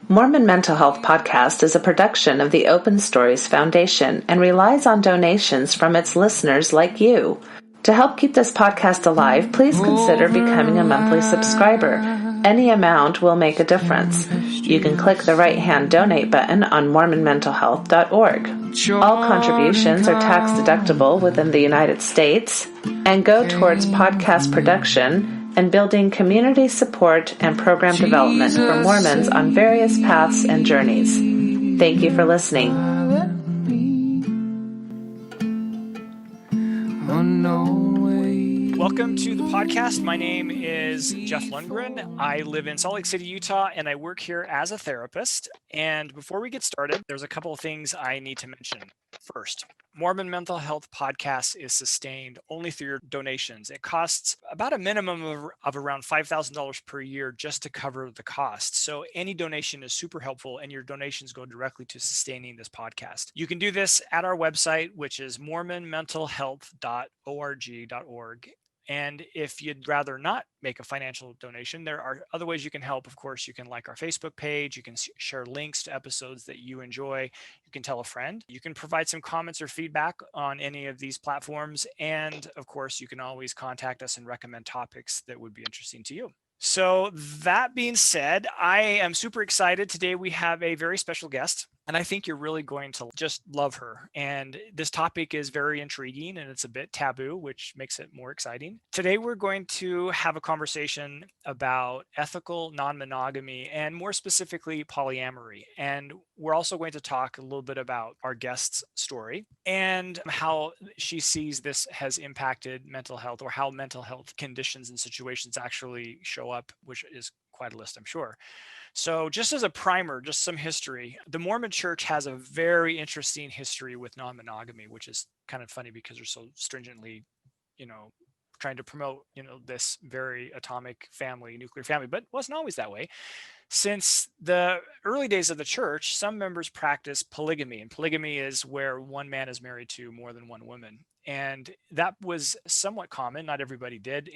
Mormon Mental Health Podcast is a production of the Open Stories Foundation and relies on donations from its listeners like you. To help keep this podcast alive, please consider becoming a monthly subscriber. Any amount will make a difference. You can click the right-hand donate button on mormonmentalhealth.org. All contributions are tax-deductible within the United States and go towards podcast production and building community support and program development for Mormons on various paths and journeys. Thank you for listening. Welcome to the podcast. My name is Jeff Lundgren. I live in Salt Lake City, Utah, and I work here as a therapist. And before we get started, there's a couple of things I need to mention. First, Mormon Mental Health Podcast is sustained only through your donations. It costs about a minimum of around $5,000 per year just to cover the cost. So any donation is super helpful, and your donations go directly to sustaining this podcast. You can do this at our website, which is mormonmentalhealth.org. And if you'd rather not make a financial donation, there are other ways you can help. Of course, you can like our Facebook page. You can share links to episodes that you enjoy. You can tell a friend. You can provide some comments or feedback on any of these platforms. And of course, you can always contact us and recommend topics that would be interesting to you. So that being said, I am super excited. Today we have a very special guest, and I think you're really going to just love her. And this topic is very intriguing, and it's a bit taboo, which makes it more exciting. Today we're going to have a conversation about ethical non-monogamy, and more specifically polyamory. And we're also going to talk a little bit about our guest's story and how she sees this has impacted mental health, or how mental health conditions and situations actually show up, which is quite a list, I'm sure. So just as a primer, just some history. The Mormon Church has a very interesting history with non-monogamy, which is kind of funny because they're so stringently, trying to promote, this very atomic family, nuclear family, but it wasn't always that way. Since the early days of the church, some members practice polygamy, and polygamy is where one man is married to more than one woman. And that was somewhat common. Not everybody did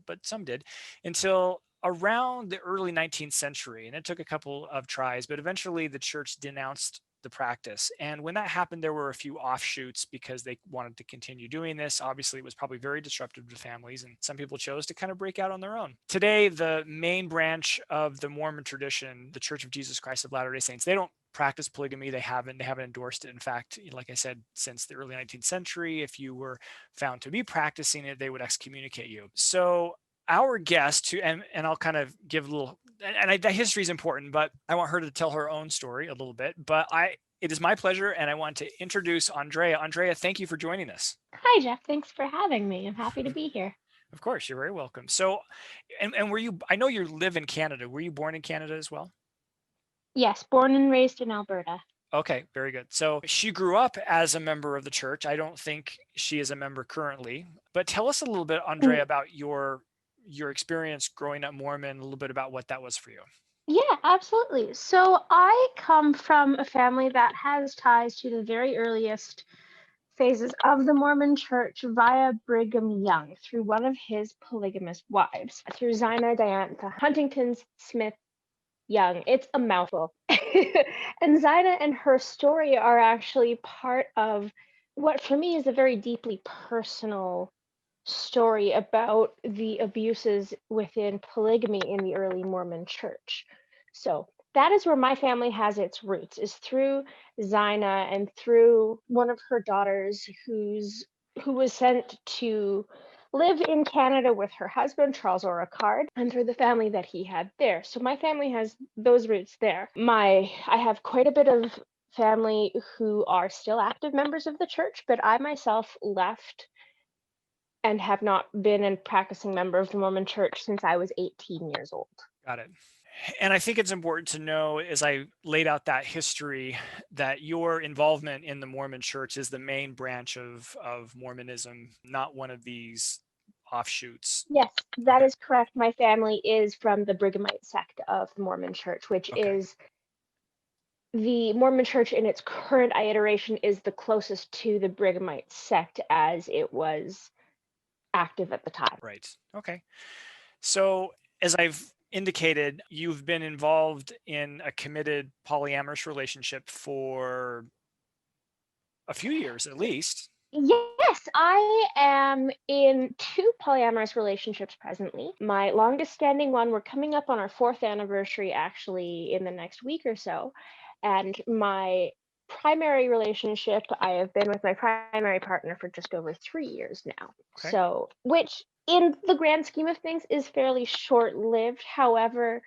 but some did, until around the early 19th century. And it took a couple of tries, but eventually the church denounced the practice. And when that happened, there were a few offshoots because they wanted to continue doing this. Obviously, it was probably very disruptive to families, and some people chose to kind of break out on their own. Today, the main branch of the Mormon tradition, the Church of Jesus Christ of Latter-day Saints, they don't practice polygamy. They haven't endorsed it. In fact, like I said, since the early 19th century, if you were found to be practicing it, they would excommunicate you. So our guest, and I'll kind of give a little, and the history is important, but I want her to tell her own story a little bit. But it is my pleasure, and I want to introduce Andraea. Andraea, thank you for joining us. Hi, Jeff. Thanks for having me. I'm happy to be here. Of course, you're very welcome. So, and were you? I know you live in Canada. Were you born in Canada as well? Yes, born and raised in Alberta. Okay, very good. So she grew up as a member of the church. I don't think she is a member currently, but tell us a little bit, Andraea, about your experience growing up Mormon, a little bit about what that was for you. Yeah, absolutely. So I come from a family that has ties to the very earliest phases of the Mormon Church via Brigham Young through one of his polygamous wives, through Zina Diantha Huntington Smith Young. It's a mouthful. And Zina and her story are actually part of what for me is a very deeply personal story about the abuses within polygamy in the early Mormon Church. So that is where my family has its roots, is through Zina and through one of her daughters who was sent to live in Canada with her husband, Charles Oricard, and through the family that he had there. So my family has those roots there. I have quite a bit of family who are still active members of the church, but I myself left and have not been a practicing member of the Mormon Church since I was 18 years old. Got it. And I think it's important to know, as I laid out that history, that your involvement in the Mormon Church is the main branch of Mormonism, not one of these offshoots? Yes, that Okay. is correct. My family is from the Brighamite sect of the Mormon Church, which Okay. is the Mormon Church in its current iteration is the closest to the Brighamite sect as it was active at the time. Right. Okay. So, as I've indicated, you've been involved in a committed polyamorous relationship for a few years at least. Yes, I am in two polyamorous relationships presently. My longest standing one, we're coming up on our 4th anniversary actually in the next week or so. And my primary relationship, I have been with my primary partner for just over 3 years now. Okay. So, which in the grand scheme of things is fairly short lived. However,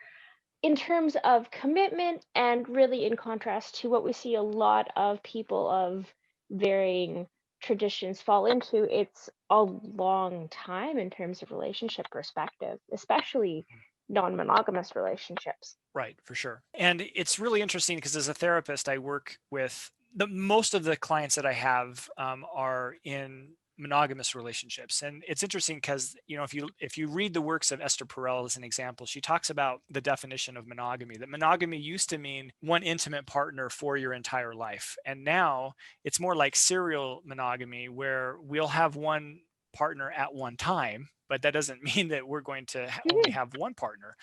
in terms of commitment and really in contrast to what we see a lot of people of varying traditions fall into, it's a long time in terms of relationship perspective, especially non-monogamous relationships. Right, for sure. And it's really interesting because as a therapist, I work with most of the clients that I have are in monogamous relationships. And it's interesting because, if you read the works of Esther Perel as an example, she talks about the definition of monogamy, that monogamy used to mean one intimate partner for your entire life. And now it's more like serial monogamy, where we'll have one partner at one time, but that doesn't mean that we're going to only have one partner.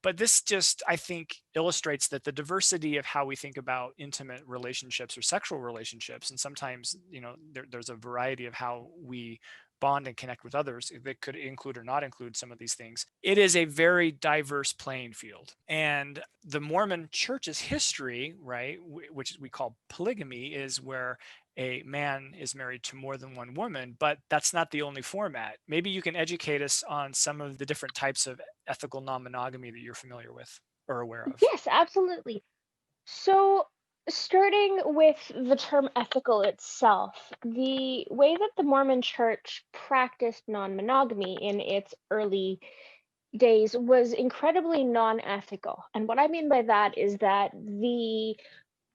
But this just, I think, illustrates that the diversity of how we think about intimate relationships or sexual relationships, and sometimes, there's a variety of how we bond and connect with others that could include or not include some of these things. It is a very diverse playing field. And the Mormon Church's history, right, which we call polygamy, is where a man is married to more than one woman, but that's not the only format. Maybe you can educate us on some of the different types of ethical non-monogamy that you're familiar with or aware of. Yes, absolutely. So, starting with the term ethical itself, the way that the Mormon Church practiced non monogamy in its early days was incredibly non ethical. And what I mean by that is that the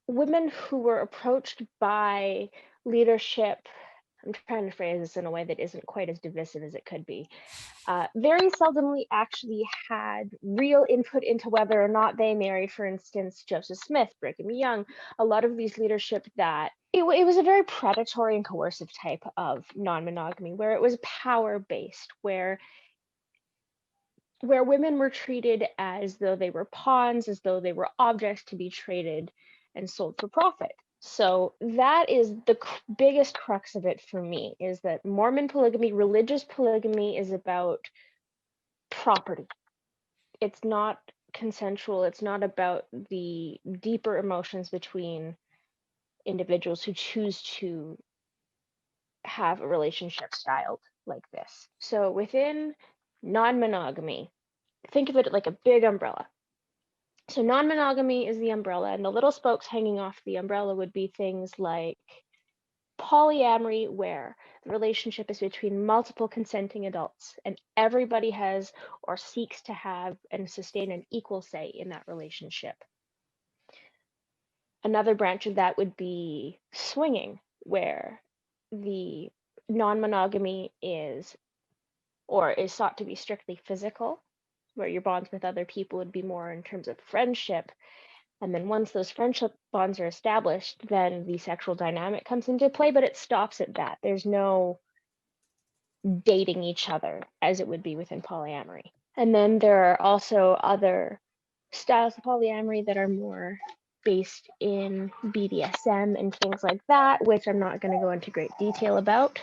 women who were approached by leadership, I'm trying to phrase this in a way that isn't quite as divisive as it could be, very seldomly actually had real input into whether or not they married, for instance, Joseph Smith, Brigham Young, a lot of these leadership that it was a very predatory and coercive type of non-monogamy where it was power based, where women were treated as though they were pawns, as though they were objects to be traded and sold for profit. So that is the biggest crux of it for me, is that Mormon polygamy, religious polygamy, is about property. It's not consensual. It's not about the deeper emotions between individuals who choose to have a relationship styled like this. So within non-monogamy, think of it like a big umbrella. So non-monogamy is the umbrella, and the little spokes hanging off the umbrella would be things like polyamory, where the relationship is between multiple consenting adults and everybody has or seeks to have and sustain an equal say in that relationship. Another branch of that would be swinging, where the non-monogamy is sought to be strictly physical, where your bonds with other people would be more in terms of friendship. And then once those friendship bonds are established, then the sexual dynamic comes into play, but it stops at that. There's no dating each other as it would be within polyamory. And then there are also other styles of polyamory that are more based in BDSM and things like that, which I'm not going to go into great detail about.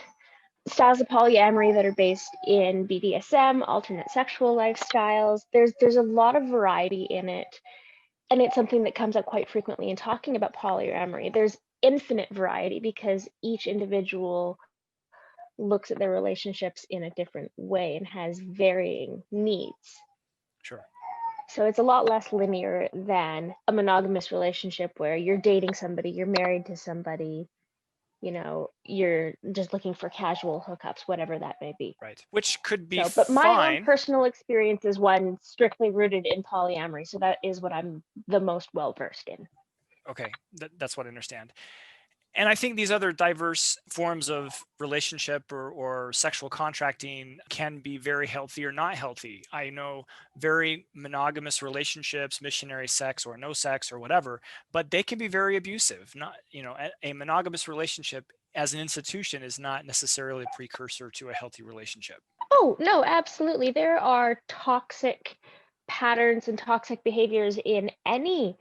Styles of polyamory that are based in BDSM, alternate sexual lifestyles. There's a lot of variety in it. And it's something that comes up quite frequently in talking about polyamory. There's infinite variety because each individual looks at their relationships in a different way and has varying needs. Sure. So it's a lot less linear than a monogamous relationship where you're dating somebody, you're married to somebody, you're just looking for casual hookups, whatever that may be. Right. Which could be But my own fine. personal experience is one strictly rooted in polyamory. So that is what I'm the most well versed in. Okay. That's what I understand. And I think these other diverse forms of relationship or sexual contracting can be very healthy or not healthy. I know very monogamous relationships, missionary sex or no sex or whatever, but they can be very abusive. Not, a monogamous relationship as an institution is not necessarily a precursor to a healthy relationship. Oh, no, absolutely. There are toxic patterns and toxic behaviors in any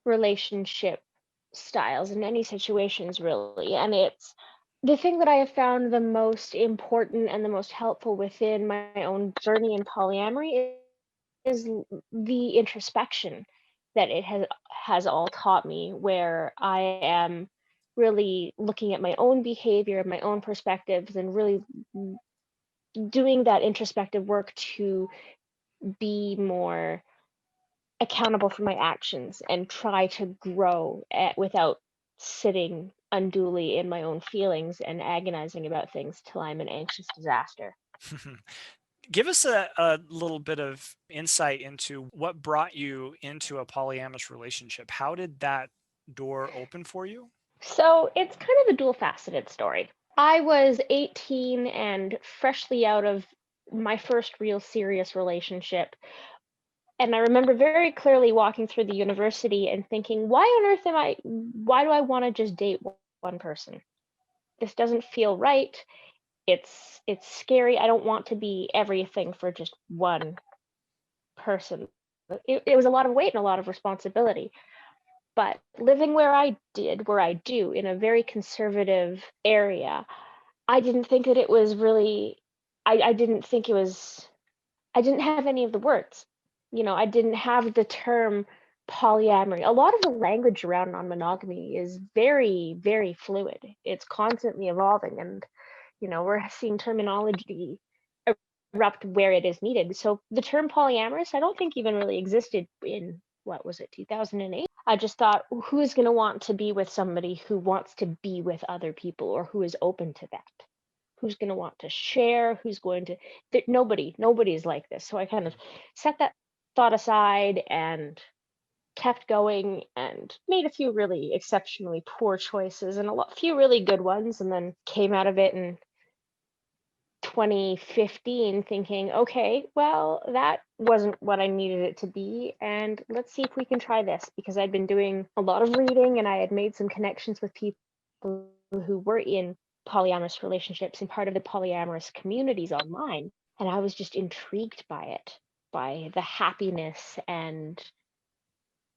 relationship styles, in any situations, really. And it's the thing that I have found the most important and the most helpful within my own journey in polyamory is the introspection that it has all taught me, where I am really looking at my own behavior, my own perspectives, and really doing that introspective work to be more accountable for my actions and try to grow without sitting unduly in my own feelings and agonizing about things till I'm an anxious disaster. Give us a little bit of insight into what brought you into a polyamorous relationship. How did that door open for you? So it's kind of a dual faceted story. I was 18 and freshly out of my first real serious relationship. And I remember very clearly walking through the university and thinking, why on earth why do I want to just date one person? This doesn't feel right. It's scary. I don't want to be everything for just one person. It was a lot of weight and a lot of responsibility. But living where I do, in a very conservative area, I didn't think that it was really, I didn't think it was, I didn't have any of the words. I didn't have the term polyamory. A lot of the language around non-monogamy is very, very fluid. It's constantly evolving, and we're seeing terminology erupt where it is needed. So the term polyamorous, I don't think even really existed in, what was it, 2008? I just thought, who's going to want to be with somebody who wants to be with other people, or who is open to that? Who's going to want to share? Who's going to, nobody's like this. So I kind of set that thought aside and kept going and made a few really exceptionally poor choices and few really good ones, and then came out of it in 2015 thinking, okay, well, that wasn't what I needed it to be, and let's see if we can try this, because I'd been doing a lot of reading and I had made some connections with people who were in polyamorous relationships and part of the polyamorous communities online, and I was just intrigued by it, by the happiness, and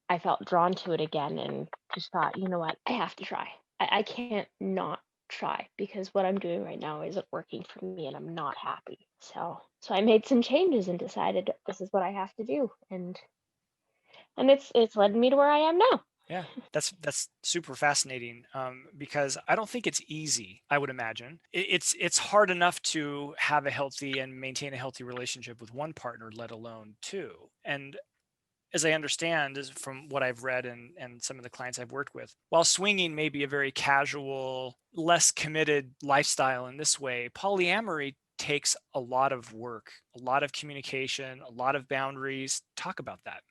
I felt drawn to it again and just thought, you know what, I have to try. I can't not try, because what I'm doing right now isn't working for me and I'm not happy. So I made some changes and decided this is what I have to do, and it's led me to where I am now. Yeah, that's super fascinating, because I don't think it's easy. I would imagine it's hard enough to have a healthy and maintain a healthy relationship with one partner, let alone two. And as I understand, is from what I've read and some of the clients I've worked with, while swinging may be a very casual, less committed lifestyle in this way, polyamory takes a lot of work, a lot of communication, a lot of boundaries. Talk about that.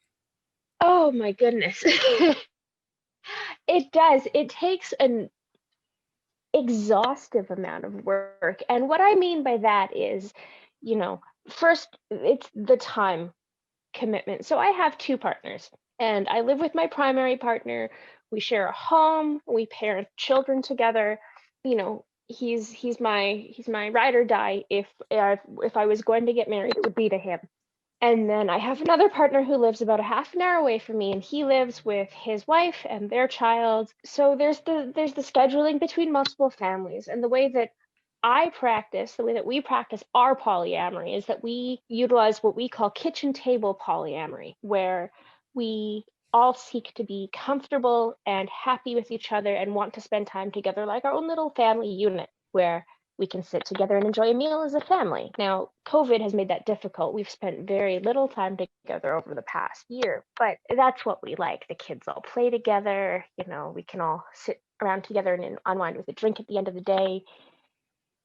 Oh my goodness. It does. It takes an exhaustive amount of work. And what I mean by that is, first, it's the time commitment. So I have two partners, and I live with my primary partner. We share a home, we parent children together. He's my ride or die. If I was going to get married, it would be to him. And then I have another partner who lives about a half an hour away from me, and he lives with his wife and their child. So there's the scheduling between multiple families, and the way that the way that we practice our polyamory is that we utilize what we call kitchen table polyamory, where we all seek to be comfortable and happy with each other and want to spend time together like our own little family unit, where we can sit together and enjoy a meal as a family. Now, COVID has made that difficult. We've spent very little time together over the past year, but that's what we like. The kids all play together. We can all sit around together and unwind with a drink at the end of the day.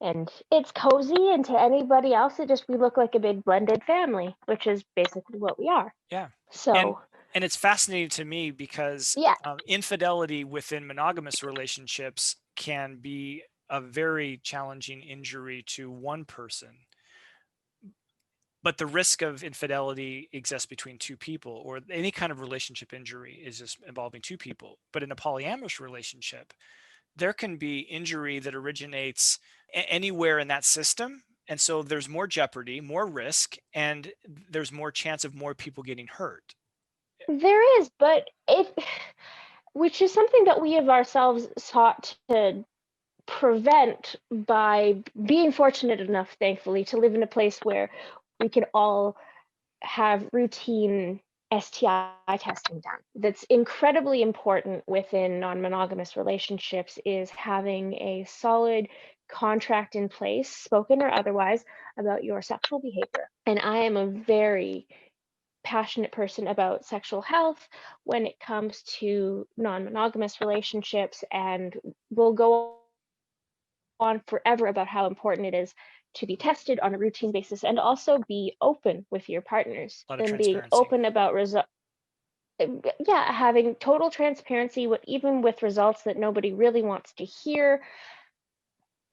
And it's cozy, and to anybody else, we look like a big blended family, which is basically what we are. Yeah. And So And it's fascinating to me because Yeah. infidelity within monogamous relationships can be a very challenging injury to one person. But the risk of infidelity exists between two people, or any kind of relationship injury is just involving two people. But in a polyamorous relationship, there can be injury that originates anywhere in that system. And so there's more jeopardy, more risk, and there's more chance of more people getting hurt. There is, but which is something that we have ourselves sought to prevent by being fortunate enough, thankfully, to live in a place where we can all have routine STI testing done. That's incredibly important within non-monogamous relationships, is having a solid contract in place, spoken or otherwise, about your sexual behavior. And I am a very passionate person about sexual health when it comes to non-monogamous relationships, and will go on forever about how important it is to be tested on a routine basis and also be open with your partners A lot of and being transparency. open about having total transparency even with results that nobody really wants to hear.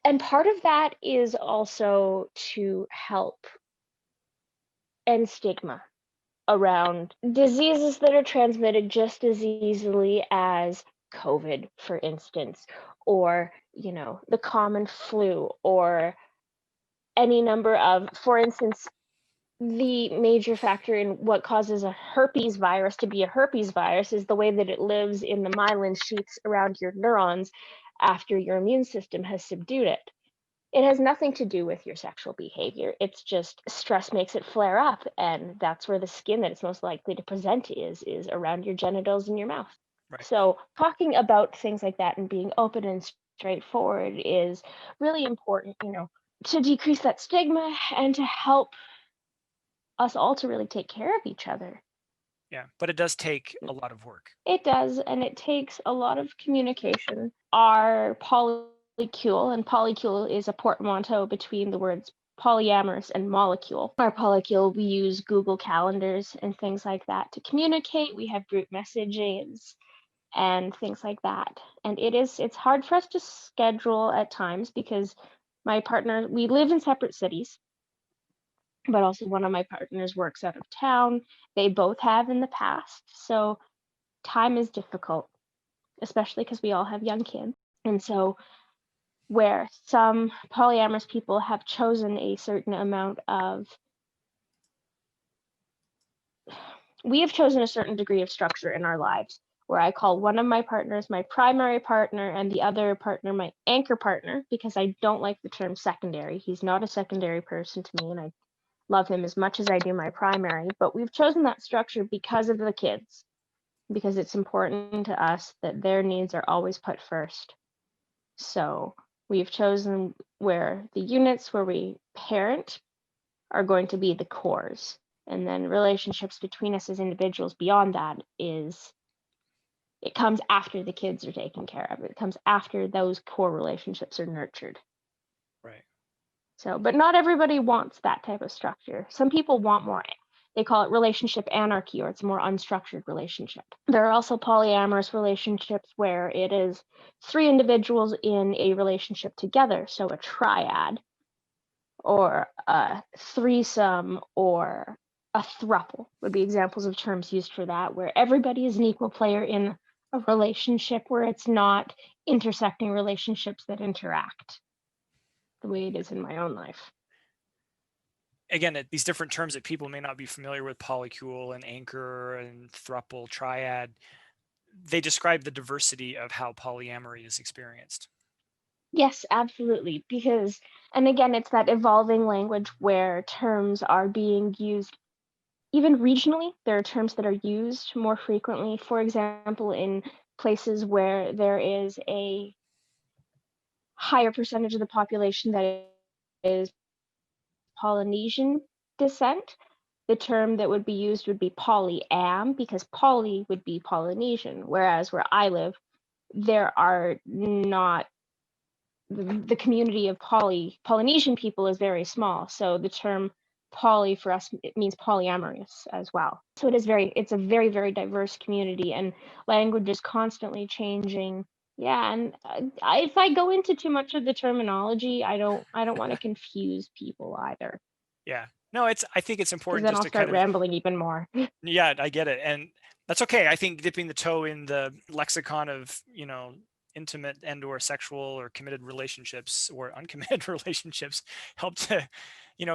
And part of that is also to help end stigma around diseases that are transmitted just as easily as COVID, for instance, or, the common flu, or any number of, for instance, the major factor in what causes a herpes virus to be a herpes virus is the way that it lives in the myelin sheaths around your neurons after your immune system has subdued it. It has nothing to do with your sexual behavior. It's just stress makes it flare up, and that's where the skin that it's most likely to present is around your genitals and your mouth. Right. So talking about things like that and being open and straightforward is really important, to decrease that stigma and to help us all to really take care of each other. Yeah, but it does take a lot of work. It does, and it takes a lot of communication. Our polycule, and polycule is a portmanteau between the words polyamorous and molecule. Our polycule, we use Google calendars and things like that to communicate. We have group messages and things like that. And it's hard for us to schedule at times because my partner, we live in separate cities, but also one of my partners works out of town. They both have in the past. So time is difficult, especially because we all have young kids. And so where some polyamorous people have chosen a certain amount of, we have chosen a certain degree of structure in our lives, where I call one of my partners my primary partner and the other partner my anchor partner, because I don't like the term secondary. He's not a secondary person to me, and I love him as much as I do my primary, but we've chosen that structure because of the kids, because it's important to us that their needs are always put first. So we've chosen where the units where we parent are going to be the cores. And then relationships between us as individuals beyond that it comes after the kids are taken care of. It comes after those core relationships are nurtured. Right. So, but not everybody wants that type of structure. Some people want more. They call it relationship anarchy, or it's a more unstructured relationship. There are also polyamorous relationships where it is 3 individuals in a relationship together, so a triad, or a threesome, or a throuple would be examples of terms used for that, where everybody is an equal player in a relationship, where it's not intersecting relationships that interact the way it is in my own life. Again, these different terms that people may not be familiar with, polycule and anchor and throuple, triad, they describe the diversity of how polyamory is experienced. Yes, absolutely. Because, and again, it's that evolving language where terms are being used even regionally. There are terms that are used more frequently. For example, in places where there is a higher percentage of the population that is Polynesian descent, the term that would be used would be polyam, because poly would be Polynesian, whereas where I live, there are not, the community of Polynesian people is very small. So the term poly for us, it means polyamorous as well. So it's a very, very diverse community, and language is constantly changing. Yeah, and if I go into too much of the terminology, I don't want to confuse people either, Yeah. No, I think it's because important then just I'll to start kind of, rambling even more. yeah, I get it. And that's okay. I think dipping the toe in the lexicon of, intimate and or sexual or committed relationships or uncommitted relationships help to,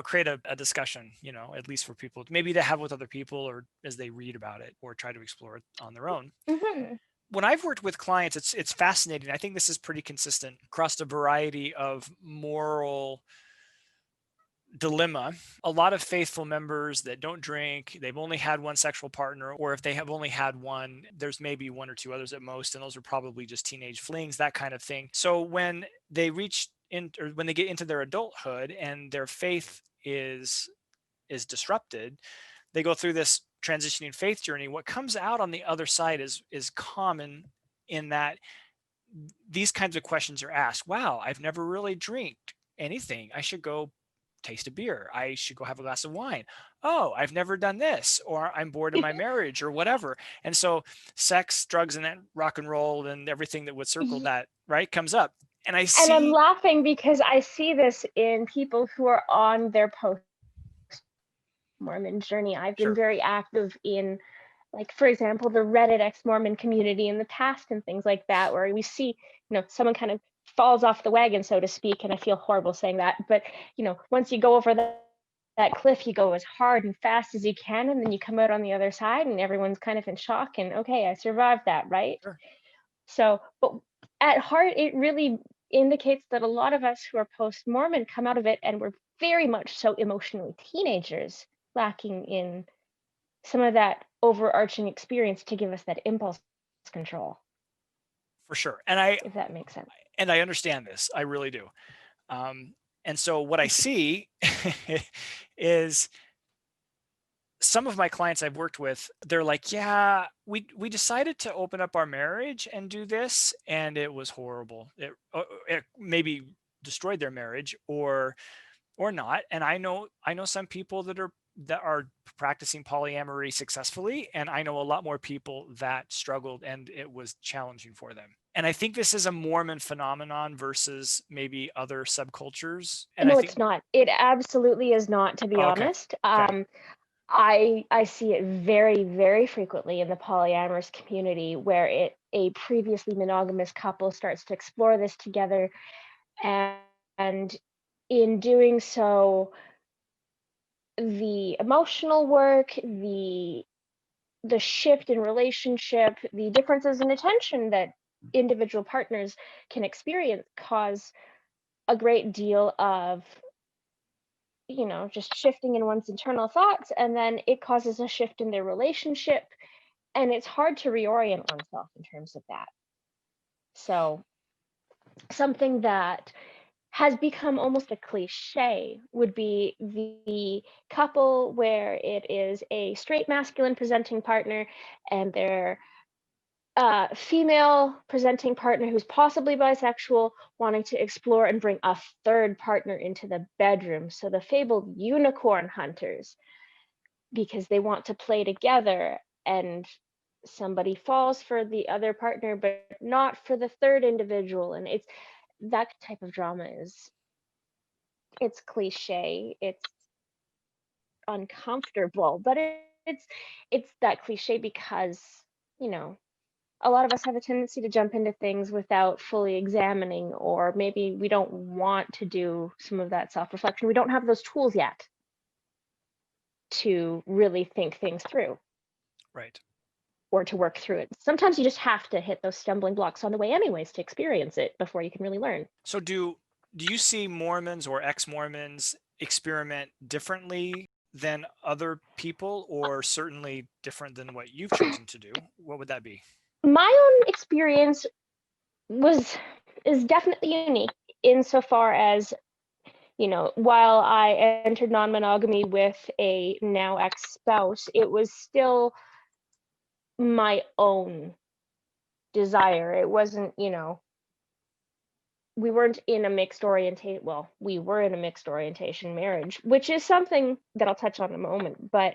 create a discussion, at least for people, maybe to have with other people or as they read about it or try to explore it on their own. Mm-hmm. When I've worked with clients, it's fascinating. I think this is pretty consistent across a variety of moral dilemma. A lot of faithful members that don't drink, they've only had one sexual partner, or if they have only had one, there's maybe one or two others at most, and those are probably just teenage flings, that kind of thing. So when they reach in, or when they get into their adulthood and their faith is disrupted, they go through this transitioning faith journey. What comes out on the other side is common, in that these kinds of questions are asked. Wow, I've never really drank anything. I should go taste a beer. I should go have a glass of wine. Oh, I've never done this, or I'm bored in my marriage, or whatever. And so sex, drugs, and that rock and roll and everything that would circle that, right, comes up. And I And I'm see, laughing because I see this in people who are on their post-Mormon journey. I've been sure, very active in, like, for example, the Reddit ex-Mormon community in the past and things like that, where we see, someone kind of falls off the wagon, so to speak, and I feel horrible saying that, but, once you go over that cliff, you go as hard and fast as you can, and then you come out on the other side and everyone's kind of in shock and, okay, I survived that, right? sure. So, but at heart, it really indicates that a lot of us who are post-Mormon come out of it and we're very much so emotionally teenagers, lacking in some of that overarching experience to give us that impulse control, For sure. And I if that makes sense. and I understand this. I really do. And so what I see is some of my clients I've worked with, they're like, yeah, we decided to open up our marriage and do this, and it was horrible. It maybe destroyed their marriage or not. And I know some people that are practicing polyamory successfully, and I know a lot more people that struggled and it was challenging for them. And I think this is a Mormon phenomenon versus maybe other subcultures. And I No, think, it's not. It absolutely is not, to be oh, okay, honest. okay, I see it very, very frequently in the polyamorous community, where a previously monogamous couple starts to explore this together, and in doing so, the emotional work, the shift in relationship, the differences in attention that individual partners can experience cause a great deal of, just shifting in one's internal thoughts, and then it causes a shift in their relationship, and it's hard to reorient oneself in terms of that. So something that has become almost a cliche would be the couple where it is a straight masculine presenting partner and their female presenting partner who's possibly bisexual, wanting to explore and bring a third partner into the bedroom. So the fabled unicorn hunters, because they want to play together, and somebody falls for the other partner, but not for the third individual. And it's that type of drama it's cliche, it's uncomfortable, but it's that cliche because, you know, a lot of us have a tendency to jump into things without fully examining, or maybe we don't want to do some of that self-reflection. We don't have those tools yet to really think things through right. or to work through it. Sometimes you just have to hit those stumbling blocks on the way anyways to experience it before you can really learn. So do you see Mormons or ex-Mormons experiment differently than other people, or certainly different than what you've chosen to do? What would that be? My own experience was is definitely unique insofar as, while I entered non-monogamy with a now ex-spouse, it was still my own desire. It wasn't, we weren't in a mixed orientation. Well, we were in a mixed orientation marriage, which is something that I'll touch on in a moment. But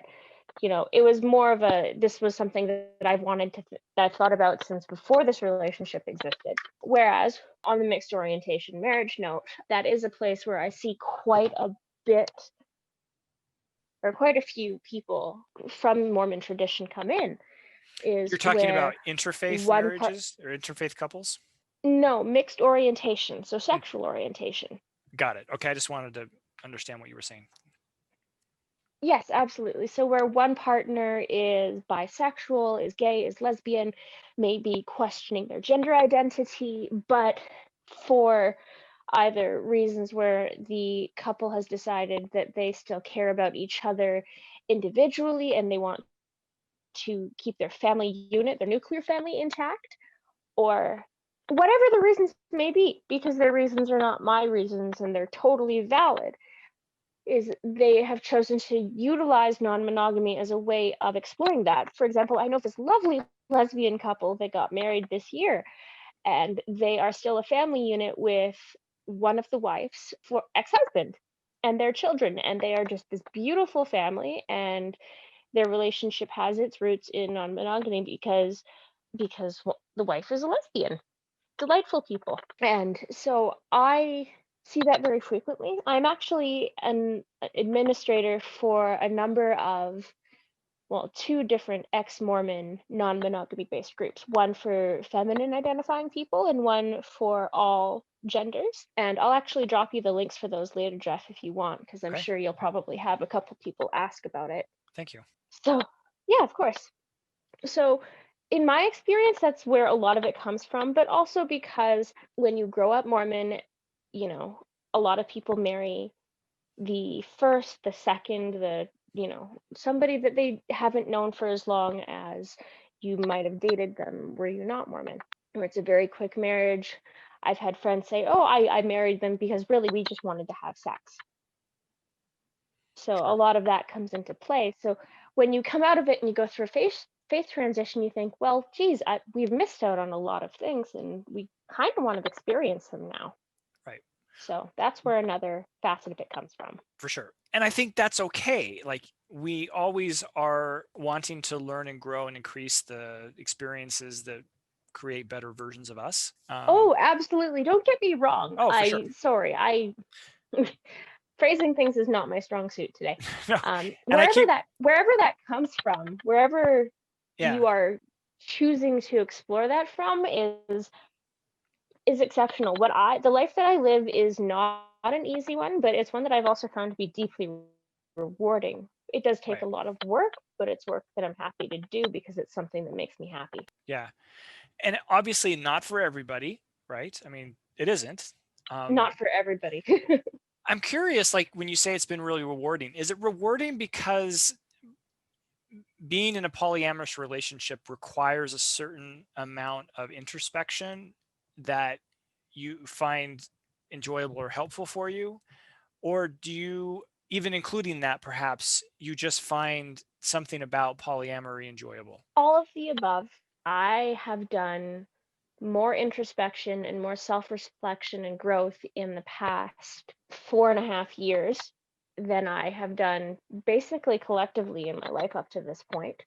it was more of this was something that I've wanted that I've thought about since before this relationship existed. Whereas on the mixed orientation marriage note, that is a place where I see quite a bit or quite a few people from Mormon tradition come in, is You're talking about where interfaith one part, marriages or interfaith couples? no, mixed orientation, so sexual orientation. Got it. Okay, I just wanted to understand what you were saying. Yes, absolutely. So where one partner is bisexual, is gay, is lesbian, maybe questioning their gender identity, but for either reasons where the couple has decided that they still care about each other individually and they want to keep their family unit, their nuclear family intact, or whatever the reasons may be, because their reasons are not my reasons and they're totally valid, is they have chosen to utilize non-monogamy as a way of exploring that. For example, I know this lovely lesbian couple that got married this year, and they are still a family unit with one of the wife's ex-husband and their children, and they are just this beautiful family, and their relationship has its roots in non-monogamy because well, the wife is a lesbian. Delightful people. And so I see that very frequently. I'm actually an administrator for a number of, well, two different ex-Mormon non-monogamy based groups, one for feminine identifying people and one for all genders. And I'll actually drop you the links for those later, Jeff, if you want, because I'm Okay. sure you'll probably have a couple people ask about it. Thank you. So, yeah, of course. So, in my experience, that's where a lot of it comes from, but also because when you grow up Mormon, a lot of people marry the first, the second, somebody that they haven't known for as long as you might have dated them were you not Mormon, or it's a very quick marriage. I've had friends say, oh, I married them because really we just wanted to have sex. So a lot of that comes into play. So when you come out of it and you go through a faith transition, you think, well, geez, we've missed out on a lot of things and we kind of want to experience them now. Right. So that's where another facet of it comes from. For sure. And I think that's okay. Like, we always are wanting to learn and grow and increase the experiences that create better versions of us. Oh, absolutely. Don't get me wrong. Oh, for sure. Sorry, phrasing things is not my strong suit today. No. Wherever that comes from, wherever Yeah. you are choosing to explore that from is exceptional. The life that I live is not an easy one, but it's one that I've also found to be deeply rewarding. It does take Right. a lot of work, but it's work that I'm happy to do because it's something that makes me happy. Yeah. And obviously not for everybody, right? I mean, it isn't. Not for everybody. I'm curious, like, when you say it's been really rewarding, is it rewarding because being in a polyamorous relationship requires a certain amount of introspection that you find enjoyable or helpful for you? Or do you, even including that, perhaps you just find something about polyamory enjoyable? All of the above. I have done more introspection and more self-reflection and growth in the past 4.5 years than I have done basically collectively in my life up to this point.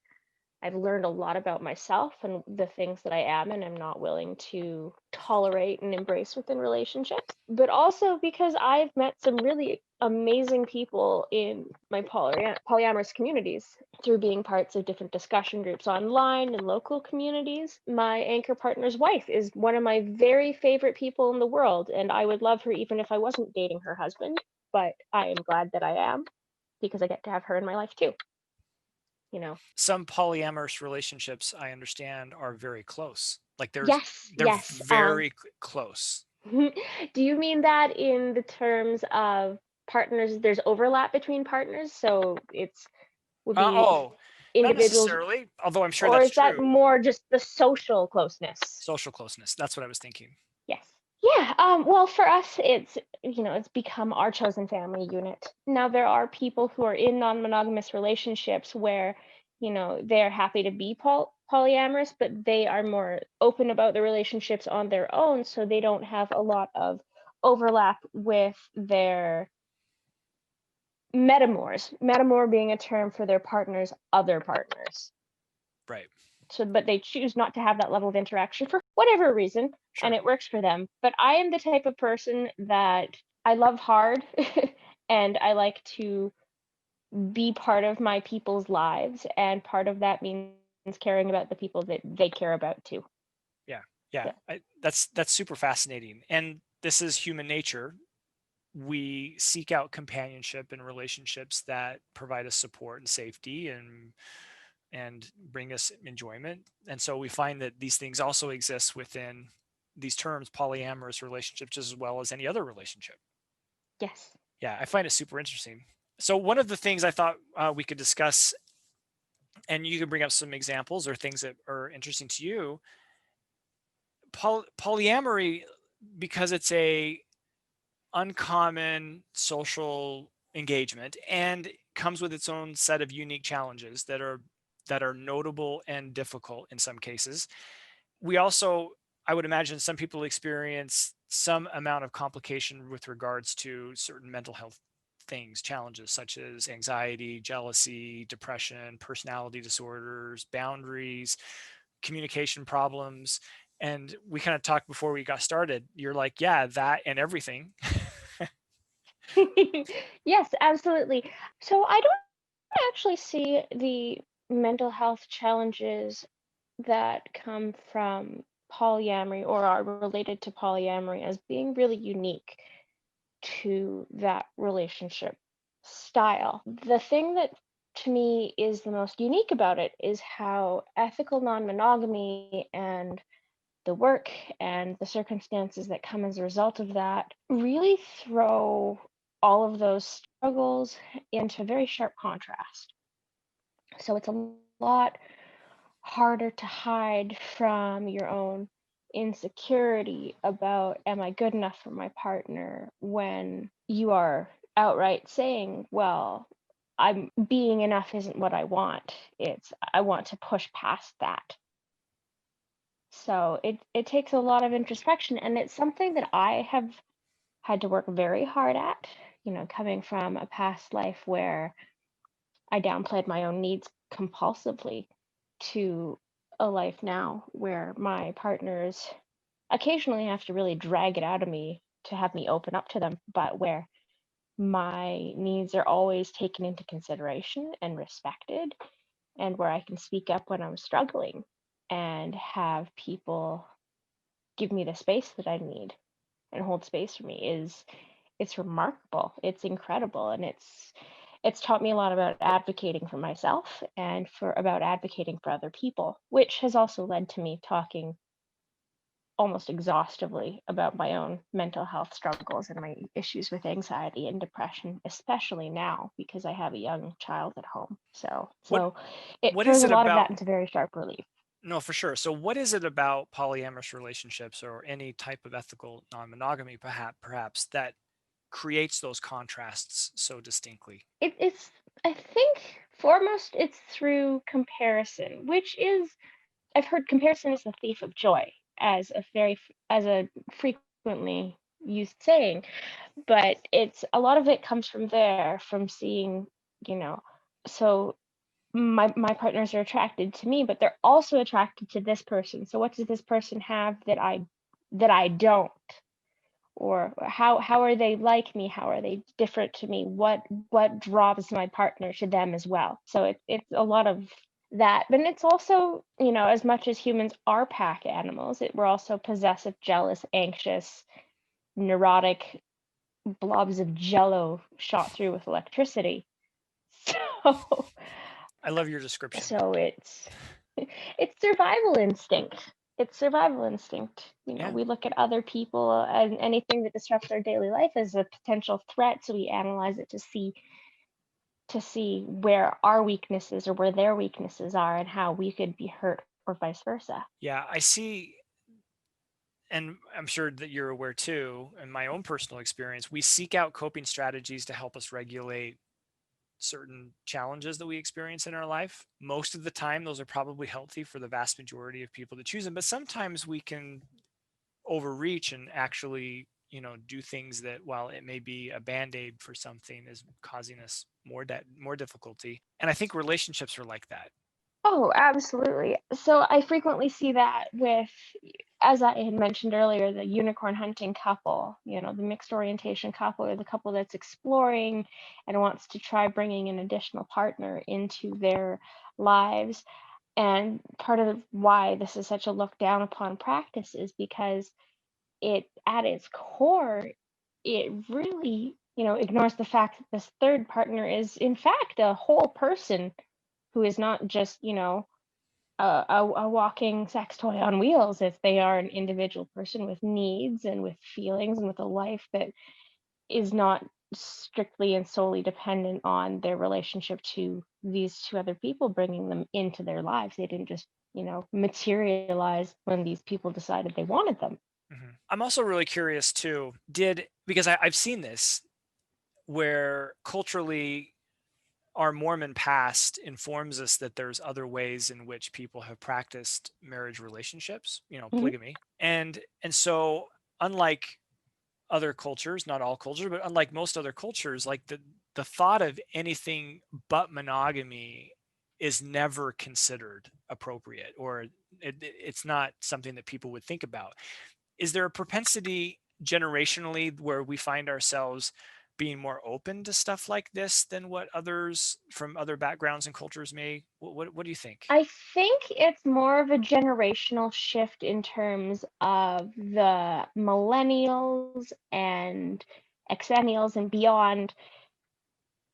I've learned a lot about myself and the things that I am and am not willing to tolerate and embrace within relationships, but also because I've met some really amazing people in my polyamorous communities through being parts of different discussion groups online and local communities. My anchor partner's wife is one of my very favorite people in the world, and I would love her even if I wasn't dating her husband, but I am glad that I am because I get to have her in my life too. Some polyamorous relationships, I understand, are very close. Like, they're Yes. very close. Do you mean that in the terms of partners, there's overlap between partners, so would be Not individuals, necessarily, although I'm sure or that's is that true. more just the social closeness? Social closeness. That's what I was thinking. Yes. Yeah, well, for us, it's become our chosen family unit. Now, there are people who are in non-monogamous relationships where they're happy to be polyamorous, but they are more open about the relationships on their own, so they don't have a lot of overlap with their metamors. Metamor being a term for their partner's other partners. Right. So, but they choose not to have that level of interaction for whatever reason, Sure. and it works for them. But I am the type of person that I love hard, and I like to be part of my people's lives, and part of that means caring about the people that they care about too. Yeah. That's super fascinating. And this is human nature. We seek out companionship and relationships that provide us support and safety and bring us enjoyment. And so we find that these things also exist within these terms, polyamorous relationships, as well as any other relationship. Yes. Yeah, I find it super interesting. So one of the things I thought we could discuss, and you can bring up some examples or things that are interesting to you. Polyamory, because it's a uncommon social engagement and comes with its own set of unique challenges that are notable and difficult in some cases. We also, I would imagine, some people experience some amount of complication with regards to certain mental health things, challenges such as anxiety, jealousy, depression, personality disorders, boundaries, communication problems. And we kind of talked before we got started. You're like, yeah, that and everything. Yes, absolutely. So I don't actually see the mental health challenges that come from polyamory or are related to polyamory as being really unique to that relationship style. The thing that to me is the most unique about it is how ethical non-monogamy and the work and the circumstances that come as a result of that really throw all of those struggles into very sharp contrast. So it's a lot harder to hide from your own insecurity about, am I good enough for my partner, when you are outright saying, well, I'm being enough isn't what I want. It's I want to push past that. So it takes a lot of introspection, and it's something that I have had to work very hard at, coming from a past life where I downplayed my own needs compulsively, to a life now where my partners occasionally have to really drag it out of me to have me open up to them, but where my needs are always taken into consideration and respected, and where I can speak up when I'm struggling and have people give me the space that I need and hold space for me. It's remarkable. It's incredible, and it's taught me a lot about advocating for myself and for about advocating for other people, which has also led to me talking almost exhaustively about my own mental health struggles and my issues with anxiety and depression, especially now because I have a young child at home. So What it what is throws a it lot of about? that into very sharp relief. No, for sure. So what is it about polyamorous relationships or any type of ethical non-monogamy perhaps that creates those contrasts so distinctly? It's I think foremost it's through comparison, which is, I've heard comparison is the thief of joy as as a frequently used saying, but it's a lot of it comes from there, from seeing, you know, so my partners are attracted to me, but they're also attracted to this person. So what does this person have that I don't? Or how are they like me? How are they different to me? What draws my partner to them as well? So it's a lot of that. But it's also, as much as humans are pack animals, we're also possessive, jealous, anxious, neurotic blobs of jello shot through with electricity. So I love your description. so it's survival instinct. It's survival instinct. Yeah. We look at other people and anything that disrupts our daily life as a potential threat, so we analyze it to see where our weaknesses or where their weaknesses are and how we could be hurt or vice versa. Yeah, I see, and I'm sure that you're aware too, in my own personal experience, we seek out coping strategies to help us regulate certain challenges that we experience in our life. Most of the time, those are probably healthy for the vast majority of people to choose them, but sometimes we can overreach and actually, do things that, while it may be a band-aid for something, is causing us more difficulty. And I think relationships are like that. Oh, absolutely. So I frequently see that with, as I had mentioned earlier, the unicorn hunting couple, the mixed orientation couple, or the couple that's exploring and wants to try bringing an additional partner into their lives. And part of why this is such a looked down upon practice is because at its core, it really, ignores the fact that this third partner is in fact a whole person who is not just, a walking sex toy on wheels. If they are an individual person with needs and with feelings and with a life that is not strictly and solely dependent on their relationship to these two other people bringing them into their lives. They didn't just, materialize when these people decided they wanted them. I'm also really curious too, because I've seen this where culturally our Mormon past informs us that there's other ways in which people have practiced marriage relationships, polygamy. And so, unlike other cultures, not all cultures, but unlike most other cultures, like the thought of anything but monogamy is never considered appropriate, or it's not something that people would think about. Is there a propensity generationally where we find ourselves being more open to stuff like this than what others from other backgrounds and cultures may? What do you think? I think it's more of a generational shift in terms of the millennials and exennials and beyond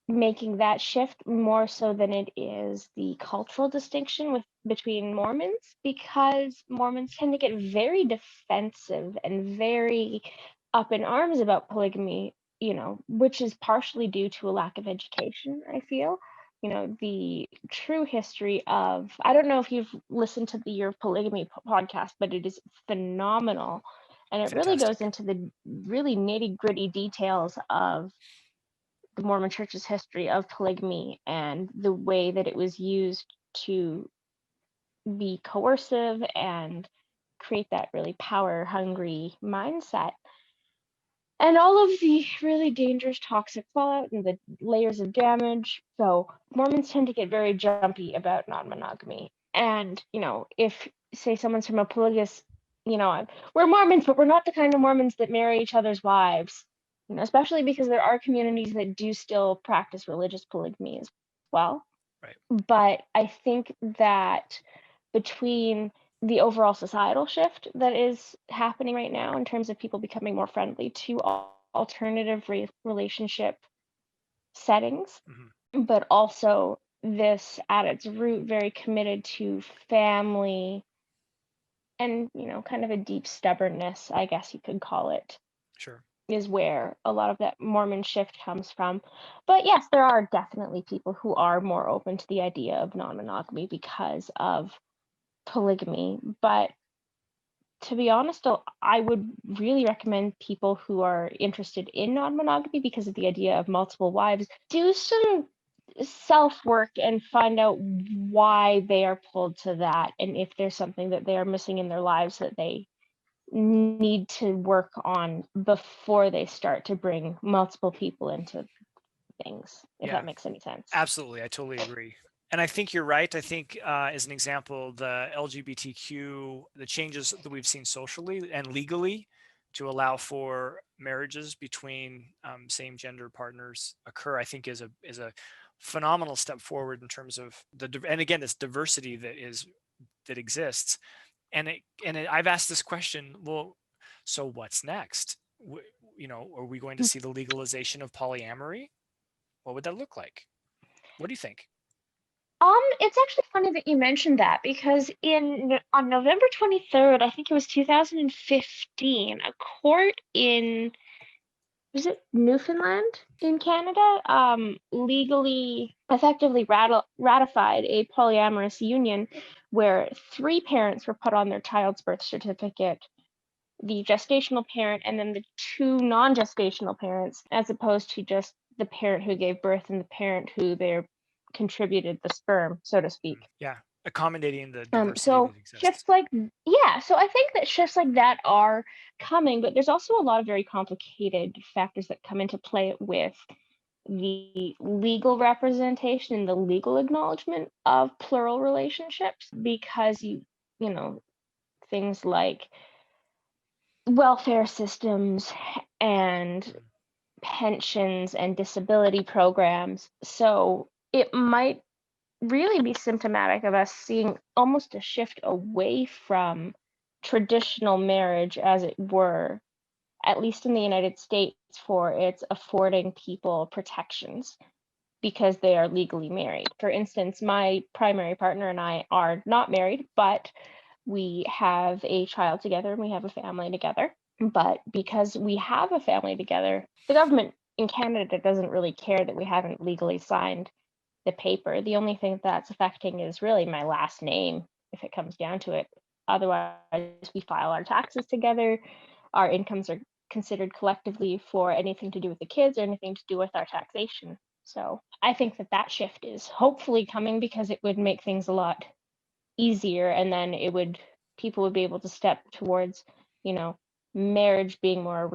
making that shift more so than it is the cultural distinction between Mormons, because Mormons tend to get very defensive and very up in arms about polygamy, which is partially due to a lack of education, I feel. The true history of, I don't know if you've listened to the Year of Polygamy podcast, but it is phenomenal. And it really goes Fantastic. into the really nitty gritty details of the Mormon Church's history of polygamy and the way that it was used to be coercive and create that really power hungry mindset. And all of the really dangerous toxic fallout and the layers of damage. So Mormons tend to get very jumpy about non-monogamy. And, if, say, someone's from a polygamous, we're Mormons, but we're not the kind of Mormons that marry each other's wives, especially because there are communities that do still practice religious polygamy as well. Right. But I think that between the overall societal shift that is happening right now in terms of people becoming more friendly to alternative relationship settings, but also this at its root very committed to family and, kind of a deep stubbornness, I guess you could call it. Sure. Is where a lot of that Mormon shift comes from. But yes, there are definitely people who are more open to the idea of non-monogamy because of polygamy. But to be honest, I would really recommend people who are interested in non-monogamy because of the idea of multiple wives do some self-work and find out why they are pulled to that, and if there's something that they are missing in their lives that they need to work on before they start to bring multiple people into things, if that makes any sense. Absolutely. I totally agree. And I think you're right. I think, as an example, the LGBTQ, the changes that we've seen socially and legally to allow for marriages between same gender partners occur, I think is a phenomenal step forward in terms of and again, this diversity that exists. And I've asked this question, well, so what's next? Are we going to see the legalization of polyamory? What would that look like? What do you think? It's actually funny that you mentioned that, because on November 23rd, I think it was 2015, a court in, was it Newfoundland in Canada, legally, effectively ratified a polyamorous union where 3 parents were put on their child's birth certificate, the gestational parent and then the 2 non-gestational parents, as opposed to just the parent who gave birth and the parent who they contributed the sperm, so to speak. Yeah, accommodating the diversity So that exists. shifts like, yeah, so I think that shifts like that are coming, but there's also a lot of very complicated factors that come into play with the legal representation and the legal acknowledgement of plural relationships, because you know, things like welfare systems and pensions and disability programs. So it might really be symptomatic of us seeing almost a shift away from traditional marriage, as it were, at least in the United States, for its affording people protections because they are legally married. For instance, my primary partner and I are not married, but we have a child together and we have a family together. But because we have a family together, the government in Canada doesn't really care that we haven't legally signed the paper. The only thing that's affecting is really my last name, if it comes down to it. Otherwise, we file our taxes together. Our incomes are considered collectively for anything to do with the kids or anything to do with our taxation. So I think that that shift is hopefully coming, because it would make things a lot easier, and then people would be able to step towards, you know, marriage being more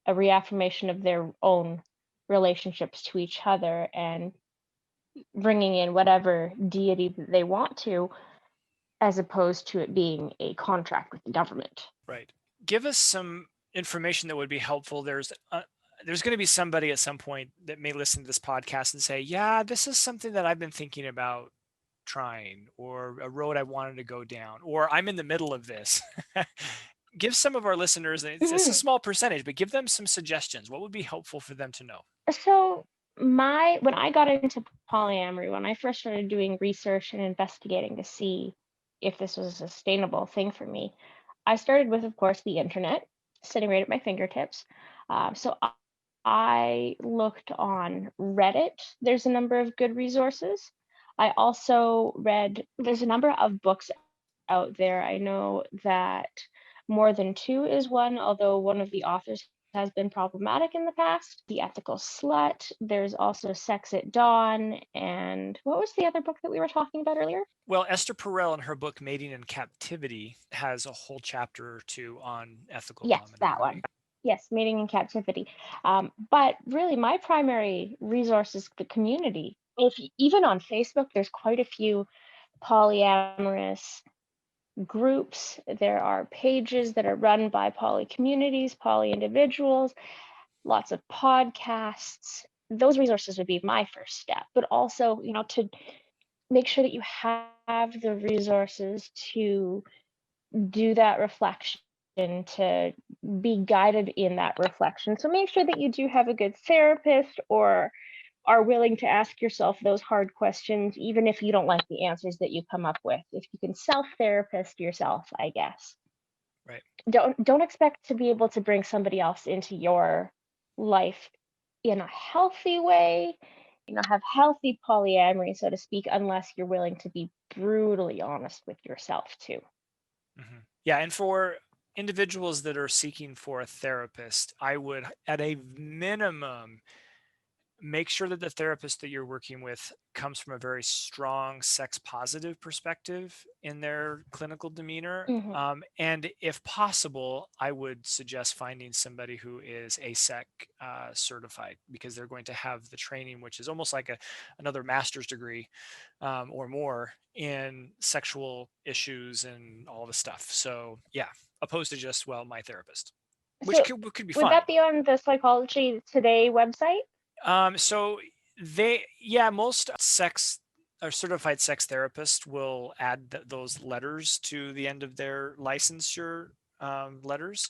a reaffirmation of their own relationships to each other, and bringing in whatever deity that they want to, as opposed to it being a contract with the government. Right. Give us some information that would be helpful. There's going to be somebody at some point that may listen to this podcast and say, "Yeah, this is something that I've been thinking about trying, or a road I wanted to go down, or I'm in the middle of this." Give some of our listeners, it's a small percentage, but give them some suggestions. What would be helpful for them to know? So when I got into polyamory, when I first started doing research and investigating to see if this was a sustainable thing for me, I started with, of course, the internet sitting right at my fingertips. So I looked on Reddit. There's a number of good resources. I also there's a number of books out there. I know that More Than Two is one, although one of the authors has been problematic in the past. The Ethical Slut. There's also Sex at Dawn. And what was the other book that we were talking about earlier? Well, Esther Perel in her book Mating in Captivity has a whole chapter or two on ethical Yes, that non-monogamy. one. Yes, Mating in Captivity. But really, my primary resource is the community. Even on Facebook, there's quite a few polyamorous groups. There are pages that are run by poly communities, poly individuals, lots of podcasts. Those resources would be my first step, but also, to make sure that you have the resources to do that reflection, to be guided in that reflection. So make sure that you do have a good therapist, or are willing to ask yourself those hard questions, even if you don't like the answers that you come up with. If you can self-therapist yourself, I guess. Right. Don't expect to be able to bring somebody else into your life in a healthy way, have healthy polyamory, so to speak, unless you're willing to be brutally honest with yourself too. Mm-hmm. Yeah, and for individuals that are seeking for a therapist, I would, at a minimum, make sure that the therapist that you're working with comes from a very strong sex positive perspective in their clinical demeanor. Mm-hmm. And if possible, I would suggest finding somebody who is ASEC certified, because they're going to have the training, which is almost like another master's degree or more in sexual issues and all the stuff. So yeah, opposed to just, well, my therapist, which So could be would fine. that be on the Psychology Today website? So most sex or certified sex therapists will add those letters to the end of their licensure letters.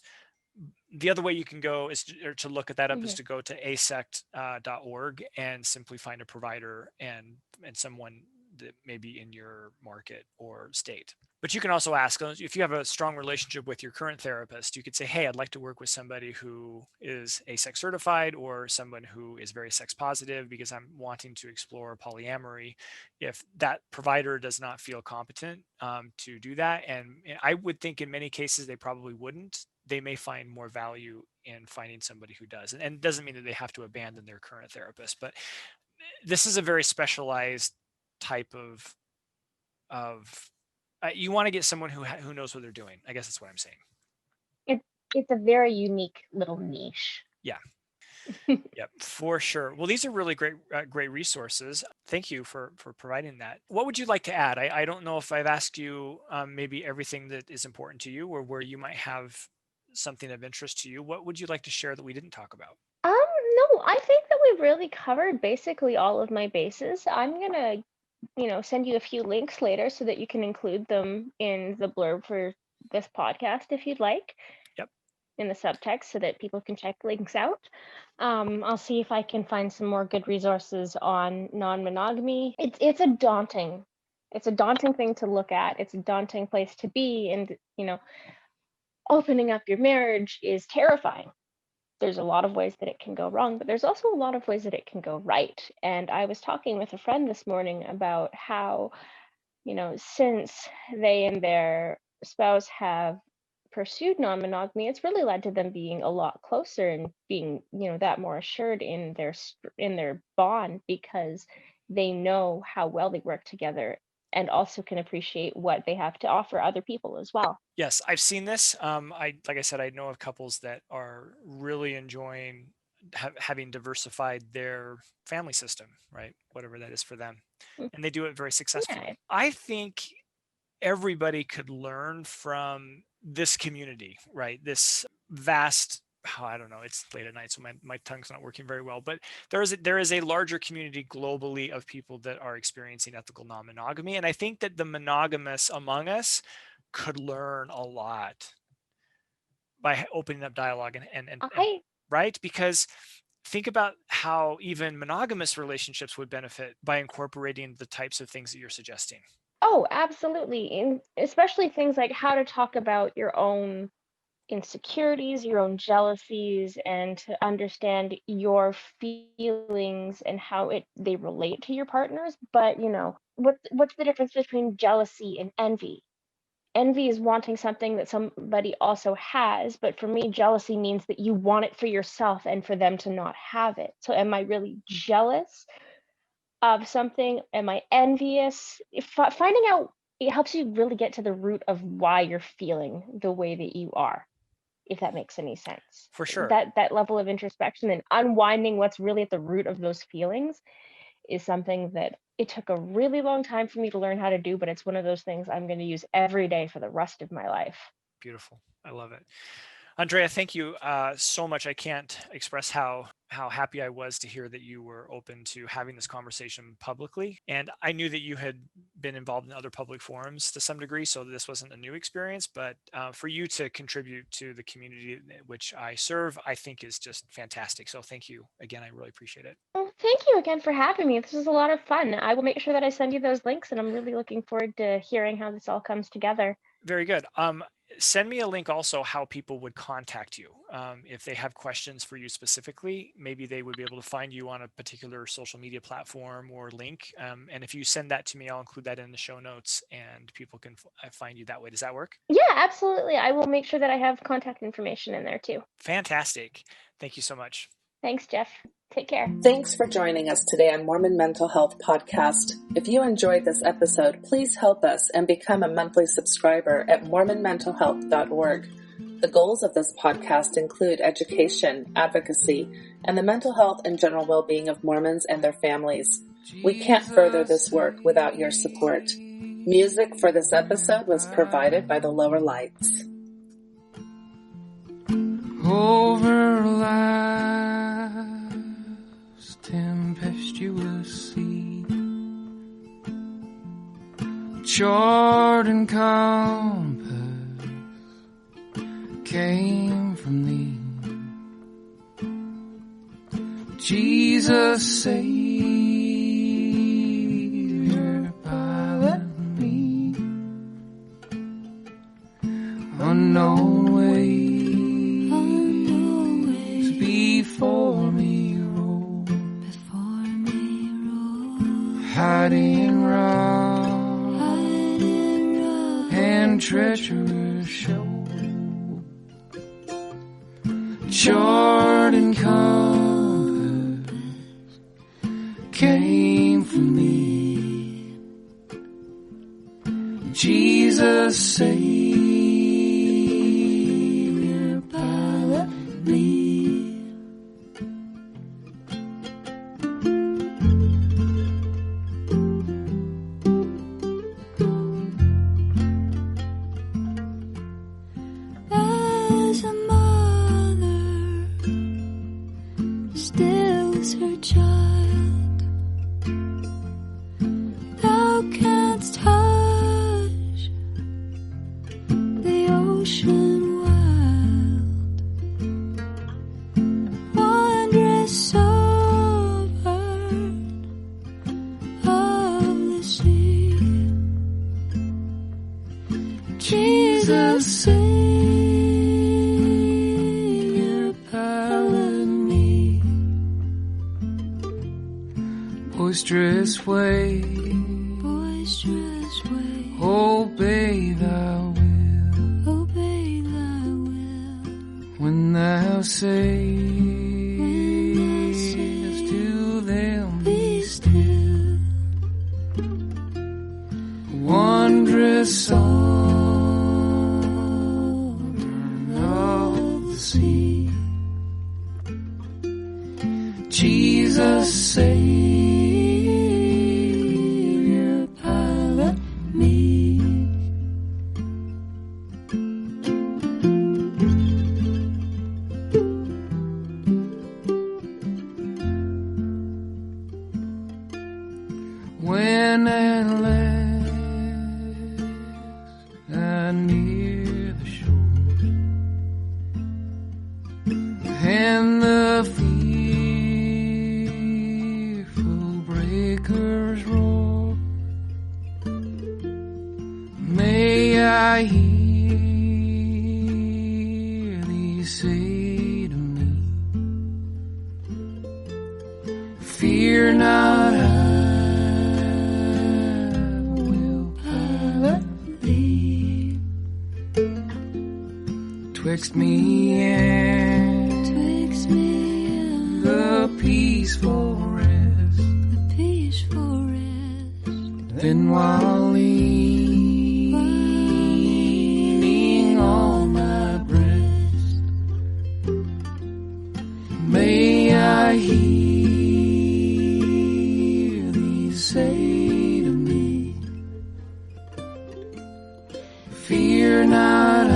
The other way you can go is to look at that up, is Mm-hmm. to go to asect.org and simply find a provider and someone that may be in your market or state. But you can also ask, if you have a strong relationship with your current therapist, you could say, hey, I'd like to work with somebody who is ASEC certified, or someone who is very sex positive, because I'm wanting to explore polyamory. If that provider does not feel competent to do that, and I would think in many cases they probably wouldn't, they may find more value in finding somebody who does. And it doesn't mean that they have to abandon their current therapist, but this is a very specialized type of you want to get someone who knows what they're doing. I guess that's what I'm saying. It's a very unique little niche. Yeah. Yep, for sure. Well, these are really great resources. Thank you for providing that. What would you like to add? I don't know if I've asked you maybe everything that is important to you, or where you might have something of interest to you. What would you like to share that we didn't talk about? No, I think that we've really covered basically all of my bases. I'm gonna, send you a few links later so that you can include them in the blurb for this podcast if you'd like. Yep. In the subtext so that people can check links out. I'll see if I can find some more good resources on non-monogamy. It's a daunting thing to look at. It's a daunting place to be, and opening up your marriage is terrifying. There's a lot of ways that it can go wrong, but there's also a lot of ways that it can go right. And I was talking with a friend this morning about how, since they and their spouse have pursued non-monogamy, it's really led to them being a lot closer and being, that more assured in their bond, because they know how well they work together and also can appreciate what they have to offer other people as well. Yes, I've seen this. Like I said, I know of couples that are really enjoying having diversified their family system, right? Whatever that is for them. And they do it very successfully. Yeah. I think everybody could learn from this community, right? This vast, I don't know, it's late at night, so my tongue's not working very well, but there is a larger community globally of people that are experiencing ethical non-monogamy. And I think that the monogamous among us could learn a lot by opening up dialogue and right? Because think about how even monogamous relationships would benefit by incorporating the types of things that you're suggesting. Oh, absolutely. And especially things like how to talk about your own insecurities, your own jealousies, and to understand your feelings and how they relate to your partners. But, what's the difference between jealousy and envy? Envy is wanting something that somebody also has, but for me, jealousy means that you want it for yourself and for them to not have it. So am I really jealous of something? Am I envious? Finding out, it helps you really get to the root of why you're feeling the way that you are, if that makes any sense. For sure. That level of introspection and unwinding what's really at the root of those feelings is something that it took a really long time for me to learn how to do, but it's one of those things I'm going to use every day for the rest of my life. Beautiful. I love it. Andraea, thank you so much. I can't express how happy I was to hear that you were open to having this conversation publicly. And I knew that you had been involved in other public forums to some degree, so this wasn't a new experience. But for you to contribute to the community which I serve, I think is just fantastic. So thank you again. I really appreciate it. Well, thank you again for having me. This was a lot of fun. I will make sure that I send you those links, and I'm really looking forward to hearing how this all comes together. Very good. Send me a link also how people would contact you. If they have questions for you specifically, maybe they would be able to find you on a particular social media platform or link. And if you send that to me, I'll include that in the show notes and people can find you that way. Does that work? Yeah, absolutely. I will make sure that I have contact information in there too. Fantastic. Thank you so much. Thanks, Jeff. Take care. Thanks for joining us today on Mormon Mental Health Podcast. If you enjoyed this episode, please help us and become a monthly subscriber at mormonmentalhealth.org. The goals of this podcast include education, advocacy, and the mental health and general well-being of Mormons and their families. We can't further this work without your support. Music for this episode was provided by the Lower Lights. Over life's tempestuous sea, chart and compass came from thee. Jesus, Savior, pilot me, unknown ways before me roll, hiding rock and treacherous show. chart and compass came from thee. Jesus, Savior, pilot me. As a mother stills her child, thou canst touch the ocean wild, wondrous sovereign of the sea. Jesus, Savior, pilot me. Boisterous wave, Boisterous wave, obey thy will. obey thy will. When thou When thou sayest to them, be still. wondrous sovereign of the sea. Jesus, Savior, pilot me. When at last I near the shore, and the fearful breakers roar, may I hear thee say to me, fear not, I will pilot thee. Twixt me and Twixt me and the peaceful rest, the peaceful rest. then while leaning on my breast, may I hear thee say to me, fear not,